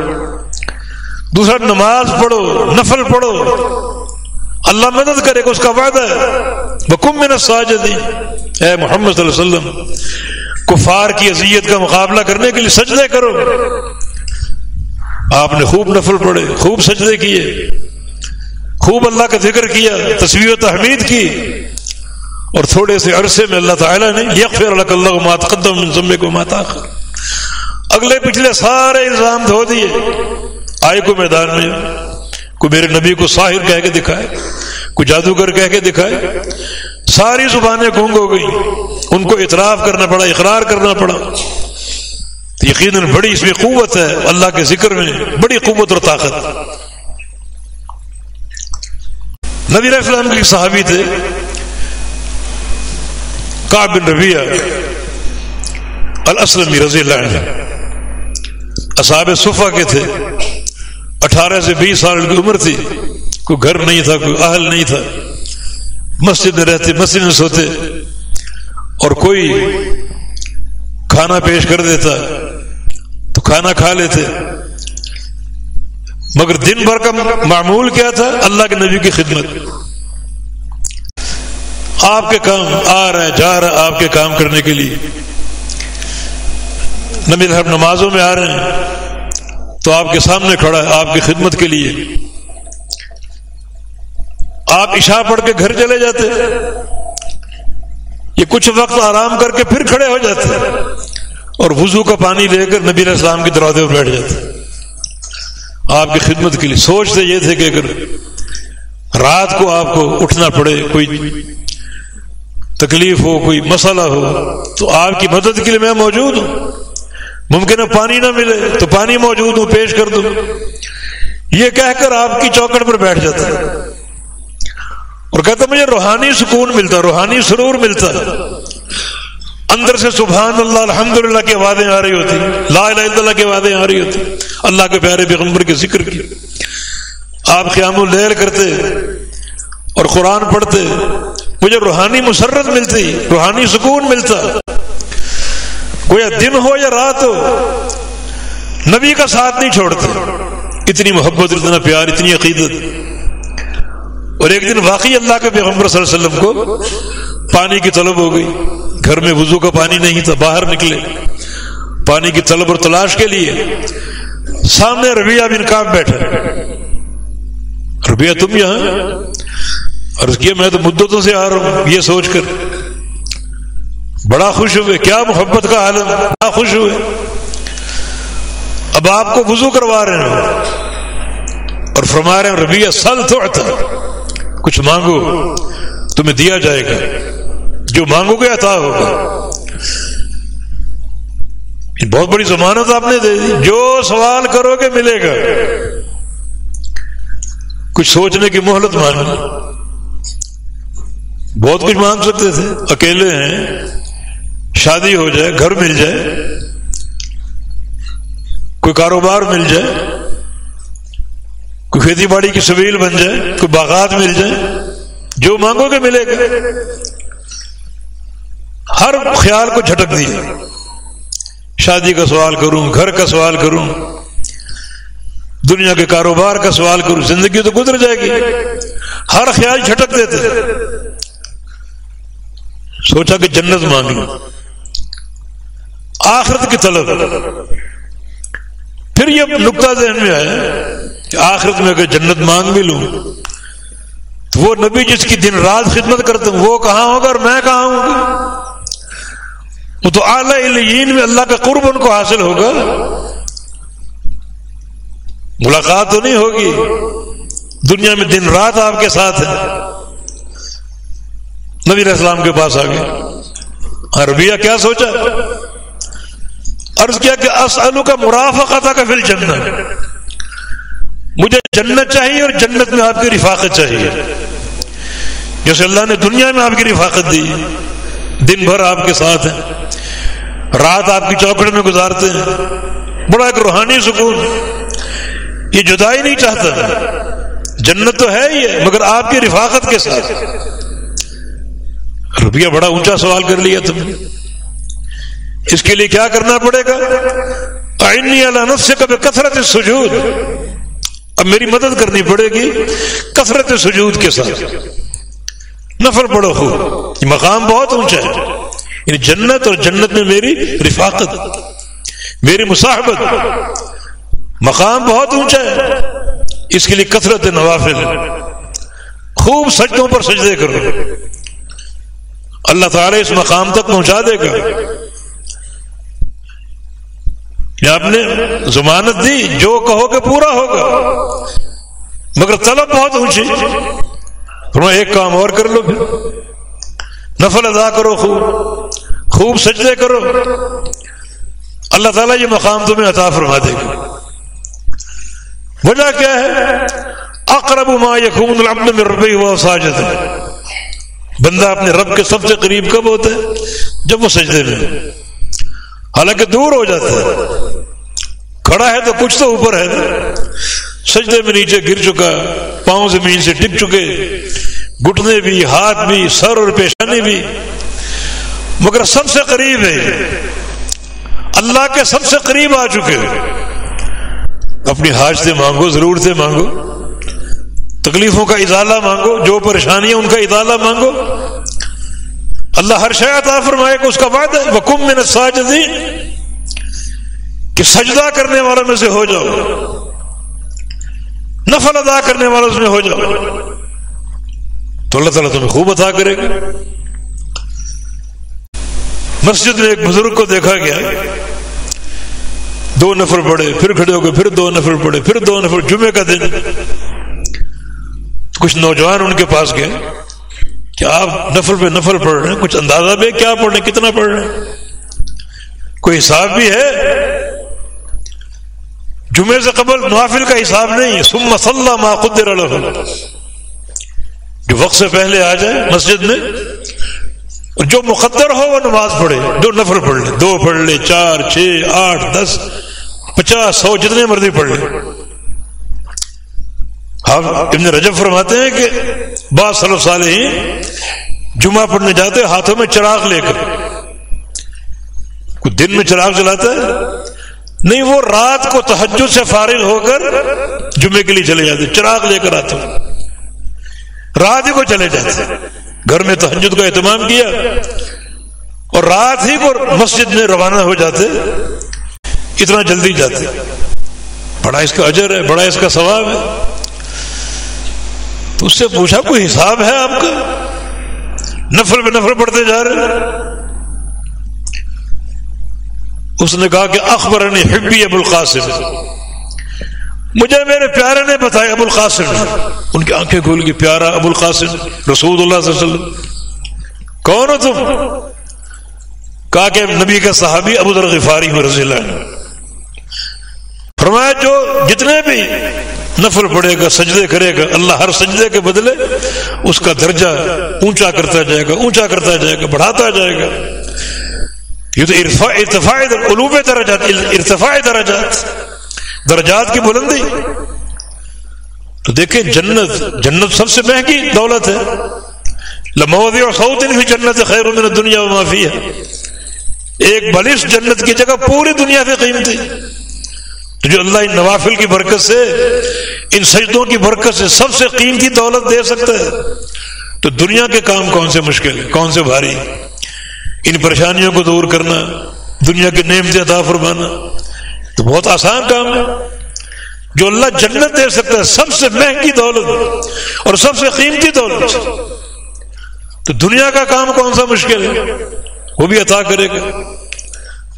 دوسرا نماز پڑھو, نفل پڑھو, اللہ مدد کرے گا, اس کا وعدہ ہے. وکن من الساجدین. اے محمد صلی اللہ علیہ وسلم, کفار کی اذیت کا مقابلہ کرنے کے لیے سجدے کرو. آپ نے خوب نفل پڑھے, خوب سجدے کیے, خوب اللہ کا ذکر کیا, تسبیح و تحمید کی, اور تھوڑے سے عرصے میں اللہ تعالیٰ نے یغفر لک اللہ ما تقدم من ذنبک وما تاخر, اگلے پچھلے سارے الزام دھو دیے. آئے کوئی میدان میں, کوئی میرے نبی کو ساحر کہہ کے دکھائے, کوئی جادوگر کہہ کے دکھائے, ساری زبانیں گونگ ہو گئی. ان کو اعتراف کرنا پڑا, اقرار کرنا پڑا. یقیناً بڑی اس میں قوت ہے, اللہ کے ذکر میں بڑی قوت اور طاقت. نبی علیہ السلام کے صحابی تھے کعب بن ربیعہ الاسلمی رضی اللہ عنہ. اصحاب صفہ کے تھے, 18 سے 20 سال کی عمر تھی. کوئی گھر نہیں تھا, کوئی اہل نہیں تھا, مسجد میں رہتے, مسجد میں سوتے, اور کوئی کھانا پیش کر دیتا تو کھانا کھا لیتے. مگر دن بھر کا معمول کیا تھا؟ اللہ کے نبی کی خدمت. آپ کے کام آ رہا ہے, جا رہا ہے, آپ کے کام کرنے کے لیے. نبی صاحب نمازوں میں آ رہے ہیں تو آپ کے سامنے کھڑا ہے آپ کی خدمت کے لیے. آپ عشاء پڑھ کے گھر چلے جاتے, یہ کچھ وقت آرام کر کے پھر کھڑے ہو جاتے, اور وضو کا پانی لے کر نبی علیہ السلام کے دروازے پر بیٹھ جاتے آپ کی خدمت کے لیے. سوچتے یہ تھے کہ اگر رات کو آپ کو اٹھنا پڑے, کوئی تکلیف ہو, کوئی مسئلہ ہو, تو آپ کی مدد کے لیے میں موجود ہوں. ممکن ہے پانی نہ ملے تو پانی موجود ہوں, پیش کر دوں. یہ کہہ کر آپ کی چوکھٹ پر بیٹھ جاتا ہے اور کہتا مجھے روحانی سکون ملتا, روحانی سرور ملتا. اندر سے سبحان اللہ الحمدللہ کی آوازیں آ رہی ہوتی, لا الہ الا اللہ کی آوازیں آ رہی ہوتی, اللہ کے پیارے پیغمبر کے ذکر کی. آپ قیام اللیل کرتے اور قرآن پڑھتے, مجھے روحانی مسرت ملتی, روحانی سکون ملتا. کوئی دن ہو یا رات ہو, نبی کا ساتھ نہیں چھوڑتے. اتنی محبت, اتنا پیار, اتنی عقیدت. اور ایک دن واقعی اللہ کے پیغمبر صلی اللہ علیہ وسلم کو پانی کی طلب ہو گئی. گھر میں وضو کا پانی نہیں تھا, باہر نکلے پانی کی طلب اور تلاش کے لیے. سامنے ربیعہ بن کعب بیٹھا. ربیعہ تم یہاں؟ عرض کیا میں تو مدتوں سے آ رہا ہوں. یہ سوچ کر بڑا خوش ہوئے, کیا محبت کا عالم, بڑا خوش ہوئے. اب آپ کو وضو کروا رہے ہیں اور فرما رہے ہیں ربیعہ سل تعطا, کچھ مانگو تمہیں دیا جائے گا, جو مانگو گے عطا ہوگا. بہت بڑی ضمانت آپ نے دے دی, جو سوال کرو گے ملے گا. کچھ سوچنے کی مہلت مانگی. بہت کچھ مانگ سکتے تھے, اکیلے ہیں, شادی ہو جائے, گھر مل جائے, کوئی کاروبار مل جائے, کوئی کھیتی باڑی کی سبیل بن جائے, کوئی باغات مل جائے, جو مانگو گے ملے گا. ہر خیال کو جھٹک دیا. شادی کا سوال کروں, گھر کا سوال کروں, دنیا کے کاروبار کا سوال کروں, زندگی تو گزر جائے گی. ہر خیال جھٹک دیتے. سوچا کہ جنت مانگ لوں, آخرت کی طلب. پھر یہ نقطہ ذہن میں آیا کہ آخرت میں اگر جنت مانگ بھی لوں تو وہ نبی جس کی دن رات خدمت کرتا ہوں وہ کہاں ہوگا اور میں کہاں ہوں گا. وہ تو اعلیٰ علیین میں اللہ کا قرب ان کو حاصل ہوگا. ملاقات تو نہیں ہوگی، دنیا میں دن رات آپ کے ساتھ ہے. نبی علیہ السلام کے پاس آ گئے. ربیہ کیا سوچا؟ عرض کیا کہ اسألک مرافقتک فی الجنہ، مجھے جنت چاہیے اور جنت میں آپ کی رفاقت چاہیے. جیسے اللہ نے دنیا میں آپ کی رفاقت دی، دن بھر آپ کے ساتھ ہیں، رات آپ کی چوکھٹ میں گزارتے ہیں، بڑا ایک روحانی سکون. یہ جدائی نہیں چاہتا، جنت تو ہے ہی ہے مگر آپ کی رفاقت کے ساتھ. ربیہ بڑا اونچا سوال کر لیا تم نے. اس کے لیے کیا کرنا پڑے گا؟ اعنی علی نفسک بکثرۃ السجود، اب میری مدد کرنی پڑے گی کثرت سجود کے ساتھ. نفل پڑھو خوب. یہ مقام بہت اونچا ہے، یعنی جنت اور جنت میں میری رفاقت، میری مصاحبت، مقام بہت اونچا ہے. اس کے لیے کثرت نوافل، خوب سجدوں پر سجدے کرو. اللہ تعالیٰ اس مقام تک پہنچا دے گا. یا آپ نے ضمانت دی جو کہو کہ پورا ہوگا، مگر طلب بہت اونچی. فرمایا ایک کام اور کر لو، پھر نفل ادا کرو، خوب سجدے کرو، اللہ تعالیٰ یہ مقام تمہیں عطا فرما دے گا. وجہ کیا ہے؟ اقرب ما یکون العبد من ربہ وہو ساجد، بندہ اپنے رب کے سب سے قریب کب ہوتا ہے؟ جب وہ سجدے میں، حالانکہ دور ہو جاتا ہے. کھڑا ہے تو کچھ تو اوپر ہے، سجدے میں نیچے گر چکا، پاؤں زمین سے ٹک چکے، گھٹنے بھی، ہاتھ بھی، سر اور پیشانی بھی، مگر سب سے قریب ہے، اللہ کے سب سے قریب آ چکے. اپنی حاجتیں مانگو، ضرورتیں مانگو، تکلیفوں کا ازالہ مانگو، جو پریشانیاں ان کا ازالہ مانگو. اللہ ہر شے عطا فرمائے گا، اس کا وعدہ ہے. وَقُم مِّنَ السَّاجِدِينَ، کہ سجدہ کرنے والوں میں سے ہو جاؤ، نفل ادا کرنے والوں میں ہو جاؤ، تو اللہ تعالیٰ تمہیں خوب عطا کرے گا. مسجد میں ایک بزرگ کو دیکھا گیا، 2 نفل پڑھے، پھر کھڑے ہو گئے، پھر 2 نفل پڑھے، پھر 2 نفل. جمعے کا دن کچھ نوجوان ان کے پاس گئے کہ آپ نفل پہ نفل پڑھ رہے ہیں، کچھ اندازہ بھی کیا پڑھ رہے ہیں، کتنا پڑھ رہے ہیں، کوئی حساب بھی ہے؟ جمعے سے قبل نوافل کا حساب نہیں. ثم صلی ما قدر له، جو وقت سے پہلے آ جائے مسجد میں، جو مقدر ہو وہ نماز پڑھے، 2 نفل پڑھ لے، 2 پڑھ لے، 4 6 8 10 50 100 جتنے مرضی پڑھ لے. ابن رجب فرماتے ہیں کہ بعض سلف صالحین جمعہ پڑھنے جاتے ہاتھوں میں چراغ لے کر. کوئی دن میں چراغ جلاتا ہے؟ نہیں، وہ رات کو تہجد سے فارغ ہو کر جمعے کے لیے چلے جاتے، چراغ لے کر آتے، رات ہی کو چلے جاتے. گھر میں تہجد کا اہتمام کیا اور رات ہی کو مسجد میں روانہ ہو جاتے. اتنا جلدی جاتے، بڑا اس کا اجر ہے، بڑا اس کا ثواب ہے. تو اس سے پوچھا کوئی حساب ہے آپ کا؟ نفل پہ نفل پڑھتے جا رہے. اس نے کہا کہ اخبرنی حبی ابو القاسم، مجھے میرے پیارے نے بتایا، ابو القاسم. ان کی آنکھیں کھول گئی، پیارا ابو القاسم رسول اللہ صلی اللہ علیہ وسلم، کون ہو تم؟ کہا کہ نبی کا صحابی ابو ذر غفاری رضی اللہ عنہ. فرمایا جو جتنے بھی نفل پڑھے گا، سجدے کرے گا، اللہ ہر سجدے کے بدلے اس کا درجہ اونچا کرتا جائے گا، اونچا کرتا جائے گا، بڑھاتا جائے گا. یہ تو ارتفاع قلوب درجات، ارتفاع درجات کی بلندی. تو دیکھیں جنت سب سے مہنگی دولت ہے. لموضع صوت فی جنت خیر من الدنیا وما فیہا، ایک بالش جنت کی جگہ پوری دنیا سے قیمتی. تو جو اللہ ان نوافل کی برکت سے، ان سجدوں کی برکت سے سب سے قیمتی دولت دے سکتا ہے، تو دنیا کے کام کون سے مشکل ہے، کون سے بھاری؟ ان پریشانیوں کو دور کرنا، دنیا کی نعمتیں عطا فرمانا تو بہت آسان کام ہے. جو اللہ جنت دے سکتا ہے، سب سے مہنگی دولت اور سب سے قیمتی دولت، تو دنیا کا کام کون سا مشکل ہے؟ وہ بھی عطا کرے گا،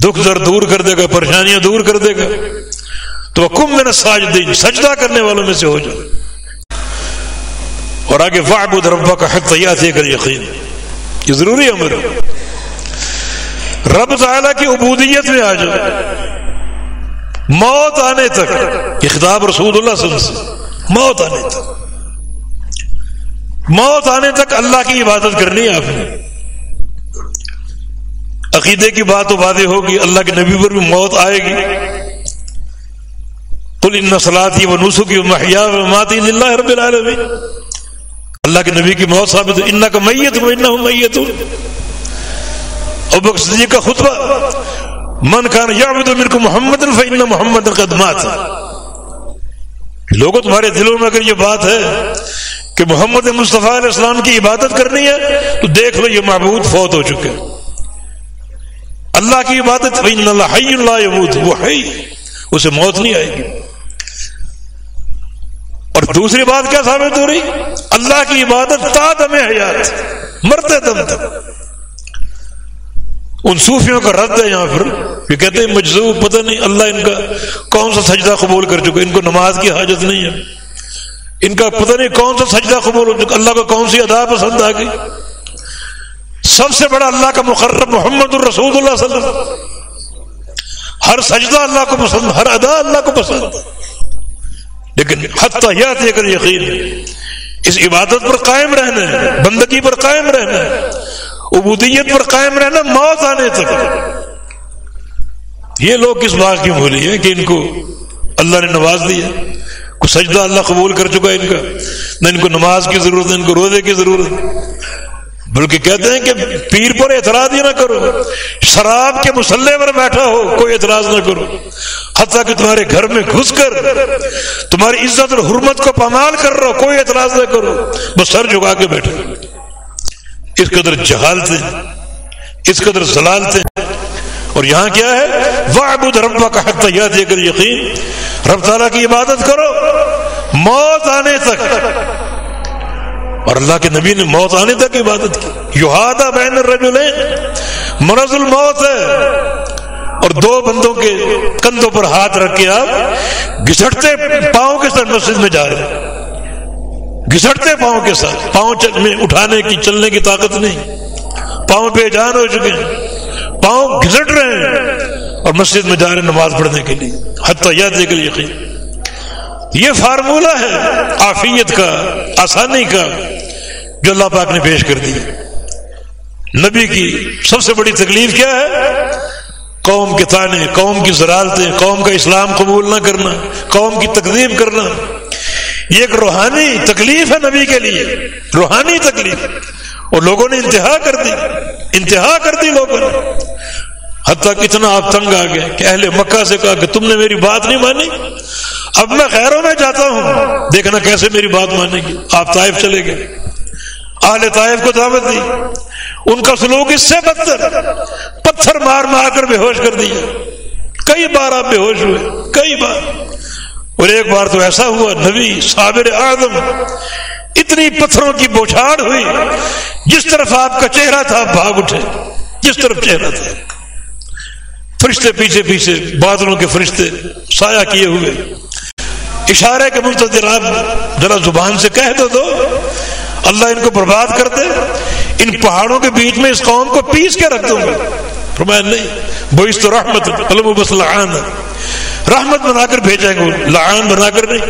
دکھ درد دور کر دے گا، پریشانیاں دور کر دے گا. تو وَكُن مِّنَ السَّاجِدِينَ، سجدہ کرنے والوں میں سے ہو جاؤ. اور آگے وَاعْبُدْ رَبَّكَ حَتَّىٰ يَأْتِيَكَ الْيَقِينُ، یہ ضروری امر ہے. رب تعالیٰ کی عبودیت میں آ جاؤ موت آنے تک. یہ خطاب رسول اللہ صلی اللہ علیہ وسلم، موت آنے تک، موت آنے تک اللہ کی عبادت کرنی ہے آپ نے. عقیدے کی بات تو واضح ہوگی، اللہ کے نبی پر بھی موت آئے گی. قل ان صلاتي ونسكي ومحياي ومماتي لله رب العالمين. اللہ کے نبی کی موت ثابت ہے. انک میت وانہم میتون. ابو بکر صدیق کا خطبہ، من کان یعبد منکم محمدا فان محمدا قد مات. لوگوں تمہارے دلوں میں اگر یہ بات ہے کہ محمد مصطفیٰ علیہ السلام کی عبادت کرنی ہے تو دیکھ لو یہ معبود فوت ہو چکے. اللہ کی عبادت فإن اللہ حی لا یموت، وہ حی، اسے موت نہیں آئے گی. اور دوسری بات کیا ثابت ہو رہی؟ اللہ کی عبادت تا دم حیات، مرتے دم تک. ان صوفیوں کا رد ہے یہاں پر، یہ کہتے ہیں مجذوب، پتہ نہیں اللہ ان کا کون سا سجدہ قبول کر چکا، ان کو نماز کی حاجت نہیں ہے، ان کا پتہ نہیں کون سا سجدہ قبول ہو چکا، اللہ کو کون سی ادا پسند آ گئی. سب سے بڑا اللہ کا مقرب محمد الرسول اللہ صلی اللہ علیہ وسلم، ہر سجدہ اللہ کو پسند، ہر ادا اللہ کو پسند. لیکن حتی یأتیک الیقین، اس عبادت پر قائم رہنا ہے، بندگی پر قائم رہنا ہے، عبودیت پر قائم رہنا موت آنے تک. یہ لوگ کس بات کی بھولی ہے کہ ان کو اللہ نے نواز دیا، کوئی سجدہ اللہ قبول کر چکا ہے ان کا، نہ ان کو نماز کی ضرورت ہے، ان کو روزے کی ضرورت ہے. بلکہ کہتے ہیں کہ پیر پر اعتراض ہی نہ کرو، شراب کے مصلے پر بیٹھا ہو کوئی اعتراض نہ کرو، حتیٰ کہ تمہارے گھر میں گھس کر تمہاری عزت اور حرمت کو پامال کر رہا ہو کوئی اعتراض نہ کرو، بس سر جھکا کے بیٹھے. اس قدر جہالتیں، اس قدر ضلالتیں. اور یہاں کیا ہے؟ وَاعْبُدْ رَبَّكَ حَتَّىٰ يَأْتِيَكَ الْيَقِينُ، رب تعالیٰ کی عبادت کرو موت آنے تک. اور اللہ کے نبی نے موت آنے تک عبادت کی. یحادی بین الرجلین، مرض الموت ہے، اور دو بندوں کے کندھوں پر ہاتھ رکھ کے آپ گھسٹتے پاؤں کے ساتھ مسجد میں جا رہے ہیں، گھسٹتے پاؤں کے ساتھ، پاؤں میں اٹھانے کی چلنے کی طاقت نہیں، پاؤں بے جان ہو چکے ہیں، پاؤں گھسٹ رہے ہیں اور مسجد میں جا رہے ہیں نماز پڑھنے کے لیے. حتی یأتیک الیقین، یہ فارمولہ ہے عافیت کا، آسانی کا جو اللہ پاک نے پیش کر دی. نبی کی سب سے بڑی تکلیف کیا ہے؟ قوم کے تانے، قوم کی ضلالتیں، قوم کا اسلام قبول نہ کرنا، قوم کی تکذیب کرنا. یہ ایک روحانی تکلیف ہے نبی کے لیے، روحانی تکلیف. اور لوگوں نے انتہا کر دی، انتہا کر دی لوگوں نے. حتیٰ کہ اتنا آپ تنگ آ گئے کہ اہل مکہ سے کہا کہ تم نے میری بات نہیں مانی، اب میں غیروں میں جاتا ہوں، دیکھنا کیسے میری بات مانیں گی. آپ طائف چلے گئے، اہل طائف کو دعوت دی، ان کا سلوک اس سے بدتر، پتھر مار مار کر بے ہوش کر دیا. کئی بار آپ بے ہوش ہوئے، کئی بار. اور ایک بار تو ایسا ہوا نبی صابر اعظم، اتنی پتھروں کی بوچھاڑ ہوئی، جس طرف آپ کا چہرہ تھا بھاگ اٹھے، جس طرف چہرہ تھا. فرشتے پیچھے پیچھے، بادلوں کے فرشتے سایہ کیے ہوئے، اشارے کے منتظر. آپ ذرا زبان سے کہہ دو اللہ ان کو برباد کر دے، ان پہاڑوں کے بیچ میں اس قوم کو پیس کے رکھ دوں گا. فرمایا نہیں، بعثت رحمت قلم بس لعان، رحمت بنا کر بھیجیں گے، لعان بنا کر نہیں،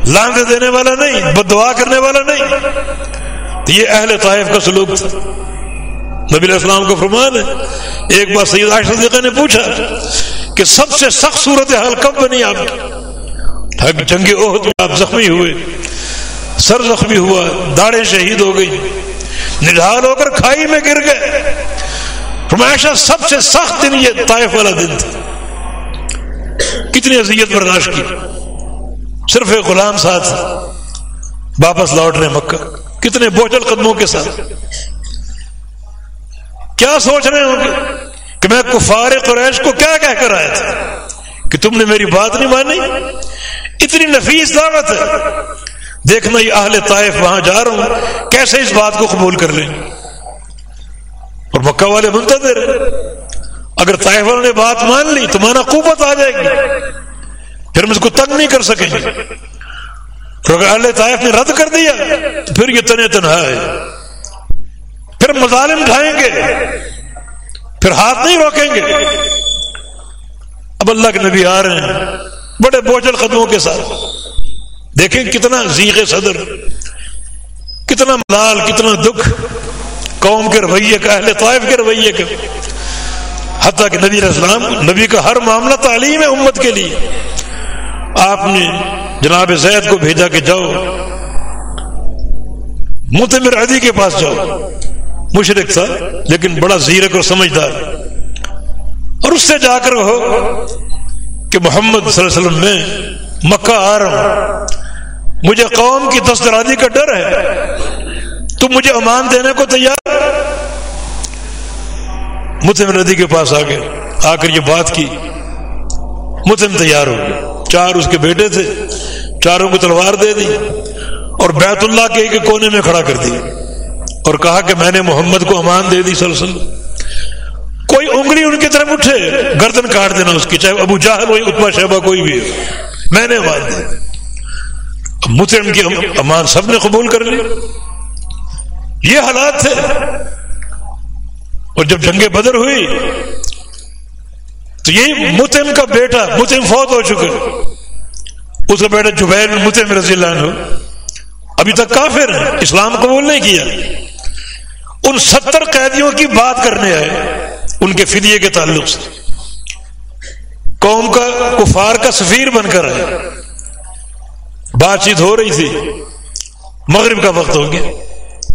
لعنت دینے والا نہیں، بد دعا کرنے والا نہیں. یہ اہل طائف کا سلوک تھا. نبی علیہ السلام کو فرمان ہے، ایک بار سید عائشہ صدیقہ نے پوچھا کہ سب سے سخت صورتحال کب بنی آپ کی؟ جنگ احد میں آپ زخمی ہوئے، سر زخمی ہوا، داڑھیں شہید ہو گئی، نڈھال ہو کر کھائی میں گر گئے. فرمایا سب سے سخت دن یہ طائف والا دن تھا. کتنی اذیت برداشت کی، صرف ایک غلام ساتھ واپس لوٹ رہے مکہ، کتنے بوجھل قدموں کے ساتھ. کیا سوچ رہے ہوں گے کہ میں کفار قریش کو کیا کہہ کر آیا تھا کہ تم نے میری بات نہیں مانی. اتنی نفیس دعوت ہے، دیکھنا یہ اہل طائف وہاں جا رہا ہوں کیسے اس بات کو قبول کر لیں. اور مکہ والے منتظر، اگر طائف والوں نے بات مان لی تو مانا قوت آ جائے گی. پھر ہم اس کو تنگ نہیں کر سکیں گے. اور اگر اہل طائف نے رد کر دیا تو پھر یہ تنہ تنہا ہے. پھر مظالم ڈھائیں گے, پھر ہاتھ نہیں روکیں گے. اب اللہ کے نبی آ رہے ہیں بڑے بوجھل قدموں کے ساتھ. دیکھیں کتنا ضیق صدر, کتنا ملال, کتنا دکھ قوم کے رویے کا, اہل طائف کے رویے کا. حتیٰ کہ نبی علیہ السلام, نبی کا ہر معاملہ تعلیم ہے امت کے لیے. آپ نے جناب زید کو بھیجا کہ جاؤ متمر عدی کے پاس جاؤ. مشرک تھا لیکن بڑا زیرک اور سمجھدار, اور اس سے جا کر ہو کہ محمد صلی اللہ علیہ وسلم میں مکہ آ رہا ہوں, مجھے قوم کی دست درازی کا ڈر ہے, تم مجھے امان دینے کو تیار. متم ندی کے پاس آ گئے, آ کر یہ بات کی. متم تیار ہو گئے. 4 اس کے بیٹے تھے, چاروں کو تلوار دے دی اور بیت اللہ کے ایک کونے میں کھڑا کر دی اور کہا کہ میں نے محمد کو امان دے دی صلی اللہ علیہ وسلم. کوئی انگلی ان کی طرف اٹھے گردن کاٹ دینا اس کی, چاہے ابو جہل ہو, عتبہ شیبہ, کوئی بھی ہو, میں نے امان دی. متم کی امان سب نے قبول کر لی. یہ حالات تھے. اور جب جنگ بدر ہوئی تو یہی متم کا بیٹا, متم فوت ہو چکا, اس کا بیٹا جبیر بن متم رضی اللہ عنہ ابھی تک کافر ہے, اسلام قبول نہیں کیا. ان 70 قیدیوں کی بات کرنے آئے ان کے فدیے کے تعلق سے. قوم کا کفار کا سفیر بن کر آئے. بات چیت ہو رہی تھی, مغرب کا وقت ہو گیا.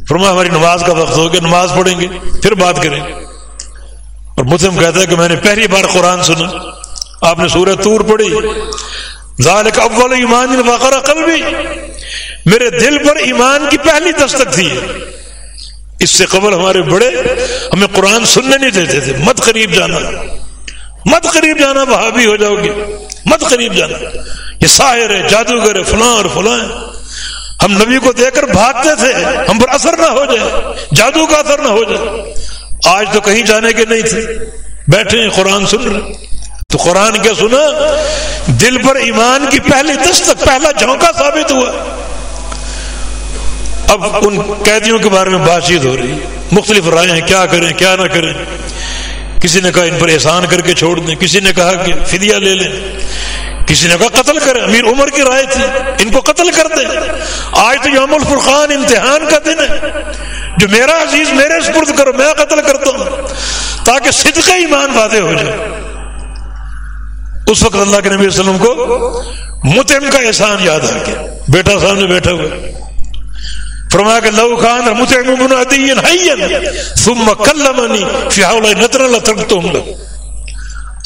فرمایا ہماری نماز کا وقت ہو گیا, نماز پڑھیں گے پھر بات کریں گے. اور مسلم کہتا ہے کہ میں نے پہلی بار قرآن سنا. آپ نے سورہ طور پڑھی, ذالک اول ایمان وقر قلبی, میرے دل پر ایمان کی پہلی دستک تھی. اس سے قبل ہمارے بڑے ہمیں قرآن سننے نہیں دیتے تھے. مت قریب جانا, مت قریب جانا, وہابی ہو جاؤ گے, مت قریب جانا, یہ ساحر ہے, جادوگر ہے, فلاں اور فلاں. ہم نبی کو دیکھ کر بھاگتے تھے, ہم پر اثر نہ ہو جائے, جادو کا اثر نہ ہو جائے. آج تو کہیں جانے کے نہیں تھے, بیٹھے ہیں قرآن سن رہے. تو قرآن کیا سنا, دل پر ایمان کی پہلی دستک, پہلا جھونکا ثابت ہوا. اب ان قیدیوں کے بارے میں بات چیت ہو رہی, مختلف رائے ہیں, کیا کریں کیا نہ کریں. کسی نے کہا ان پر احسان کر کے چھوڑ دیں, کسی نے کہا کہ فدیہ لے لیں, کسی نے کہا قتل کریں. امیر عمر کی رائے تھی ان کو قتل کر دیں. آج تو یوم الفرقان امتحان کا دن ہے, جو میرا عزیز میرے سپرد کرو, میں قتل کرتا ہوں تاکہ صدق ایمان واضح ہو جائے. اس وقت اللہ کے نبی صلی اللہ علیہ وسلم کو متعم کا احسان یاد آ گیا. بیٹا سامنے بیٹھا ہوا, فرمایا کہ لو کان متعم بن عدی حیا ثم کلمنی فی هؤلاء نذرا لترکتهم له.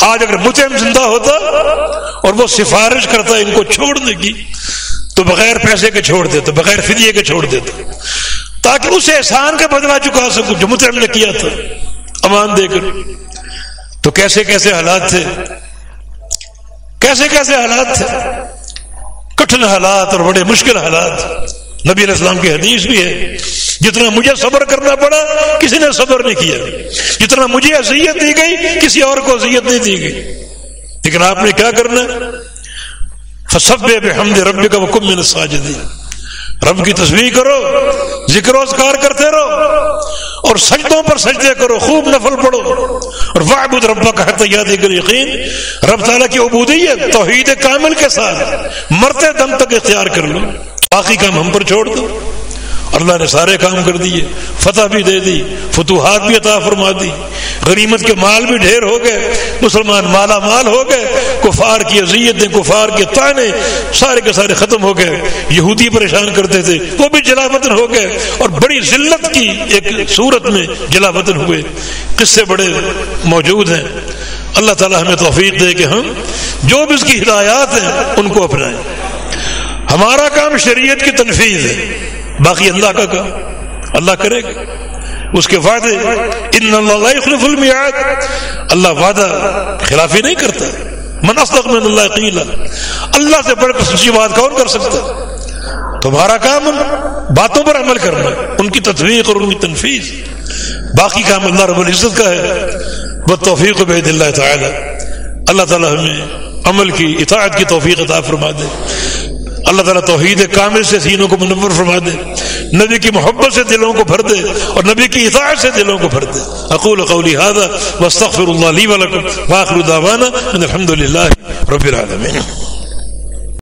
آج اگر متعم زندہ ہوتا اور وہ سفارش کرتا ان کو چھوڑنے کی تو بغیر پیسے کے چھوڑ دیتا, بغیر فدیے کے چھوڑ دیتا, تاکہ اس احسان کا بدلہ چکا سکوں جو متعم نے کیا تھا امان دے کر. تو کیسے کیسے حالات تھے, کیسے کیسے حالات تھے, کٹھن حالات اور بڑے مشکل حالات. نبی علیہ السلام کی حدیث بھی ہے, جتنا مجھے صبر کرنا پڑا کسی نے صبر نہیں کیا, جتنا مجھے اذیت دی گئی کسی اور کو اذیت نہیں دی گئی. لیکن آپ نے کیا کرنا, فسبح بحمد ربک وکن من الساجدین, رب کی تسبیح کرو, ذکر و اذکار کرتے رہو اور سجدوں پر سجدے کرو, خوب نفل پڑھو. اور واعبد ربک حتی یاتیک الیقین, رب تعالیٰ کی عبودیت توحید کامل کے ساتھ مرتے دم تک اختیار کر لو. باقی کام ہم پر چھوڑ دو. اللہ نے سارے کام کر دیے, فتح بھی دے دی, فتوحات بھی عطا فرما دی, غنیمت کے مال بھی ڈھیر ہو گئے, مسلمان مالا مال ہو گئے, کفار کی اذیتیں, کفار کے طعنے سارے کے سارے ختم ہو گئے. یہودی پریشان کرتے تھے وہ بھی جلا وطن ہو گئے, اور بڑی ذلت کی ایک صورت میں جلا وطن ہوئے. قصے بڑے موجود ہیں. اللہ تعالی ہمیں توفیق دے کہ ہم جو بھی اس کی ہدایات ہیں ان کو اپنائیں. ہمارا کام شریعت کی تنفیذ ہے, باقی اللہ کا کام اللہ کرے گا. اس کے وعدے, ان اللہ لا یخلف المیعاد, اللہ وعدہ خلافی نہیں کرتا. من اصدق من اللہ قیلا, اللہ سے بڑھ کر سچی بات کون کر سکتا. تمہارا کام باتوں پر عمل کرنا, ان کی تطبیق اور ان کی تنفیذ. باقی کام اللہ رب العزت کا ہے. والتوفیق بید اللہ تعالی. اللہ تعالی ہمیں عمل کی اطاعت کی توفیق عطا فرما دے. اللہ تعالیٰ توحید کامل سے سینوں کو منور فرما دے, نبی کی محبت سے دلوں کو بھر دے اور نبی کی اطاعت سے دلوں کو بھر دے. اقول قولی ھذا واستغفر اللہ لی ولکم وآخر دعوانا ان الحمد للہ رب العالمین.